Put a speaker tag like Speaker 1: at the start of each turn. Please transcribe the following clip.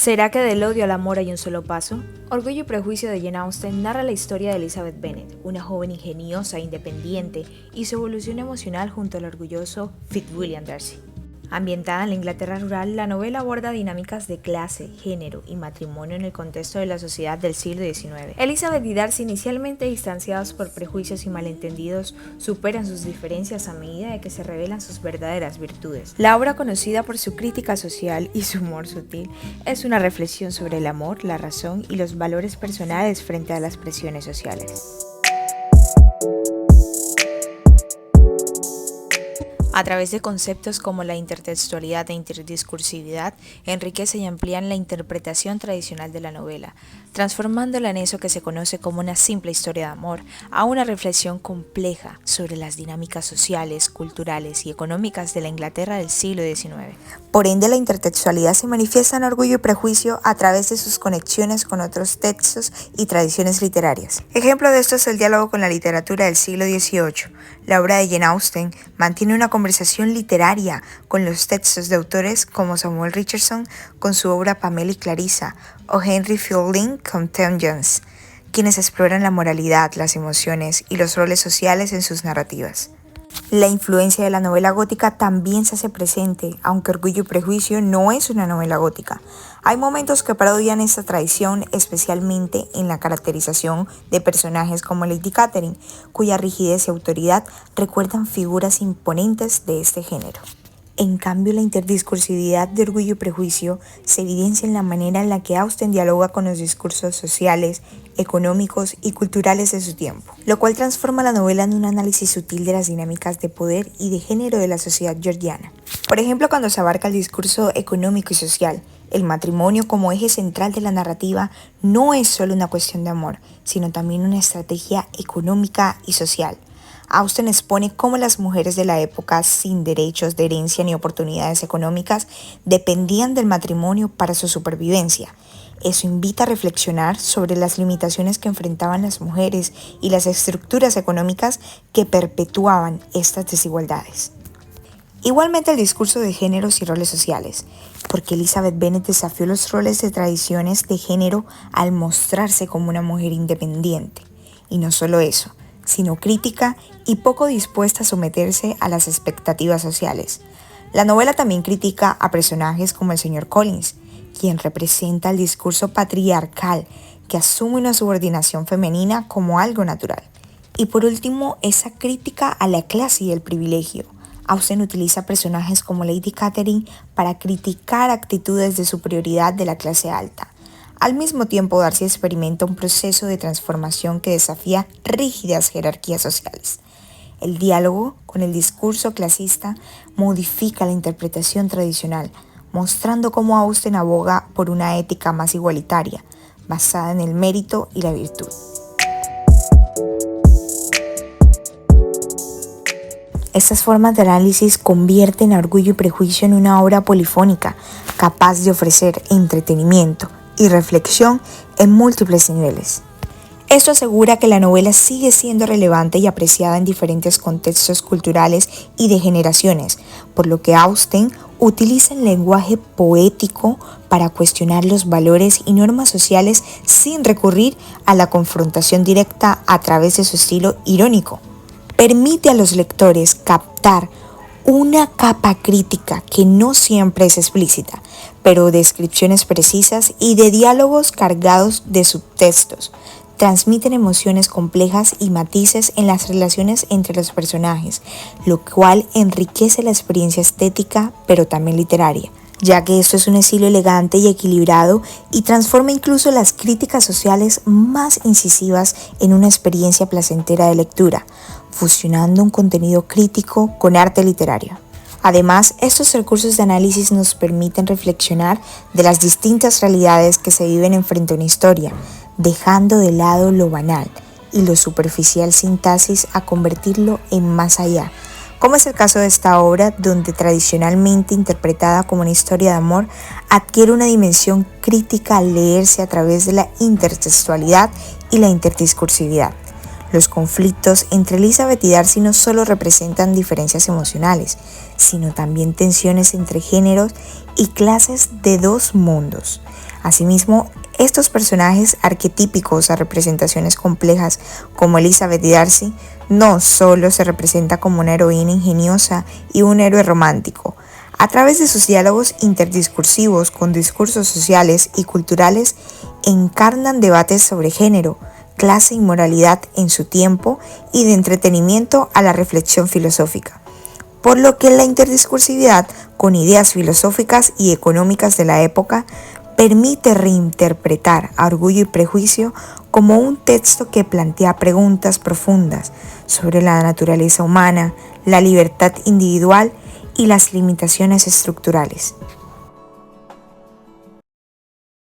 Speaker 1: ¿Será que del odio al amor hay un solo paso? Orgullo y prejuicio de Jane Austen narra la historia de Elizabeth Bennet, una joven ingeniosa e independiente, y su evolución emocional junto al orgulloso Fitzwilliam Darcy. Ambientada en la Inglaterra rural, la novela aborda dinámicas de clase, género y matrimonio en el contexto de la sociedad del siglo XIX. Elizabeth y Darcy, inicialmente distanciados por prejuicios y malentendidos, superan sus diferencias a medida de que se revelan sus verdaderas virtudes. La obra, conocida por su crítica social y su humor sutil, es una reflexión sobre el amor, la razón y los valores personales frente a las presiones sociales. A través de conceptos como la intertextualidad e interdiscursividad, enriquece y amplían la interpretación tradicional de la novela, transformándola en eso que se conoce como una simple historia de amor, a una reflexión compleja sobre las dinámicas sociales, culturales y económicas de la Inglaterra del siglo XIX.
Speaker 2: Por ende, la intertextualidad se manifiesta en Orgullo y Prejuicio a través de sus conexiones con otros textos y tradiciones literarias. Ejemplo de esto es el diálogo con la literatura del siglo XVIII. La obra de Jane Austen mantiene una conversación literaria con los textos de autores como Samuel Richardson con su obra Pamela y Clarissa o Henry Fielding con Tom Jones, quienes exploran la moralidad, las emociones y los roles sociales en sus narrativas. La influencia de la novela gótica también se hace presente, aunque Orgullo y Prejuicio no es una novela gótica. Hay momentos que parodian esta tradición, especialmente en la caracterización de personajes como Lady Catherine, cuya rigidez y autoridad recuerdan figuras imponentes de este género. En cambio, la interdiscursividad de Orgullo y Prejuicio se evidencia en la manera en la que Austen dialoga con los discursos sociales, económicos y culturales de su tiempo, lo cual transforma la novela en un análisis sutil de las dinámicas de poder y de género de la sociedad georgiana. Por ejemplo, cuando se abarca el discurso económico y social, el matrimonio como eje central de la narrativa no es solo una cuestión de amor, sino también una estrategia económica y social. Austen expone cómo las mujeres de la época, sin derechos de herencia ni oportunidades económicas, dependían del matrimonio para su supervivencia. Eso invita a reflexionar sobre las limitaciones que enfrentaban las mujeres y las estructuras económicas que perpetuaban estas desigualdades. Igualmente el discurso de géneros y roles sociales, porque Elizabeth Bennet desafió los roles de tradiciones de género al mostrarse como una mujer independiente. Y no solo eso, sino crítica y poco dispuesta a someterse a las expectativas sociales. La novela también critica a personajes como el Sr. Collins, quien representa el discurso patriarcal que asume una subordinación femenina como algo natural. Y por último, esa crítica a la clase y el privilegio. Austen utiliza personajes como Lady Catherine para criticar actitudes de superioridad de la clase alta. Al mismo tiempo, Darcy experimenta un proceso de transformación que desafía rígidas jerarquías sociales. El diálogo con el discurso clasista modifica la interpretación tradicional, mostrando cómo Austen aboga por una ética más igualitaria, basada en el mérito y la virtud. Estas formas de análisis convierten a Orgullo y Prejuicio en una obra polifónica, capaz de ofrecer entretenimiento y reflexión en múltiples niveles. Esto asegura que la novela sigue siendo relevante y apreciada en diferentes contextos culturales y de generaciones, por lo que Austen utiliza el lenguaje poético para cuestionar los valores y normas sociales sin recurrir a la confrontación directa a través de su estilo irónico. Permite a los lectores captar una capa crítica que no siempre es explícita, pero descripciones precisas y de diálogos cargados de subtextos transmiten emociones complejas y matices en las relaciones entre los personajes, lo cual enriquece la experiencia estética, pero también literaria, ya que esto es un estilo elegante y equilibrado y transforma incluso las críticas sociales más incisivas en una experiencia placentera de lectura, fusionando un contenido crítico con arte literario. Además, estos recursos de análisis nos permiten reflexionar de las distintas realidades que se viven enfrente a una historia, dejando de lado lo banal y lo superficial sin tasis a convertirlo en más allá, como es el caso de esta obra, donde tradicionalmente interpretada como una historia de amor, adquiere una dimensión crítica al leerse a través de la intertextualidad y la interdiscursividad. Los conflictos entre Elizabeth y Darcy no solo representan diferencias emocionales, sino también tensiones entre géneros y clases de dos mundos. Asimismo, estos personajes arquetípicos a representaciones complejas como Elizabeth Darcy no solo se representa como una heroína ingeniosa y un héroe romántico. A través de sus diálogos interdiscursivos con discursos sociales y culturales, encarnan debates sobre género, clase y moralidad en su tiempo y de entretenimiento a la reflexión filosófica. Por lo que la interdiscursividad con ideas filosóficas y económicas de la época permite reinterpretar a Orgullo y Prejuicio como un texto que plantea preguntas profundas sobre la naturaleza humana, la libertad individual y las limitaciones estructurales.